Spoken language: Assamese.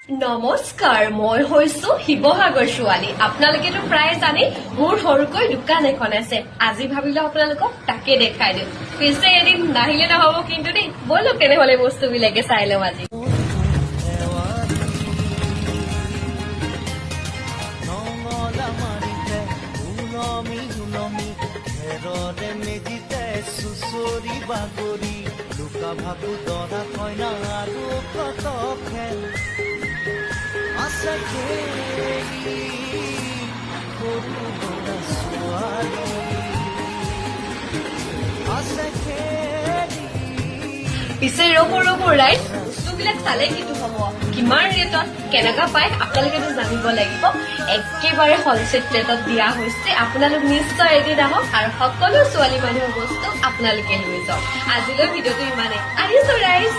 নমস্কাৰ, মই হৈছো শিৱসাগৰ ছোৱালী। আপোনালোকেতো প্ৰায় জানে মোৰ সৰুকৈ দোকান এখন আছে। আজি ভাবিলো আপোনালোকক তাকে দেখাই দিওঁ। পিছে এদিন নাহিলে নহব কিন্তু দেই। বলক তেনেহলে বস্তুবিলাকে চাই লওঁ আজি। ভাবু দৰা কইনা আৰু কত খেল আছে খেলি সৰু ল'ৰা ছোৱালী আছে খেলি। পিছে ৰ'ব ৰাইট, বস্তুবিলাক চালে কিন্তু হব। কিমান ৰেটত কেনেকুৱা পায় আপোনালোকেতো জানিব লাগিব। একেবাৰে হলচেল ৰেটত দিয়া হৈছে। আপোনালোক নিশ্চয় এদিন আহক আৰু সকলো ছোৱালী মানুহৰ বস্তু আপোনালোকে লৈ যাওক। আজিলৈ ভিডিঅ'টো ইমানেই। আহিছো ৰাইজ।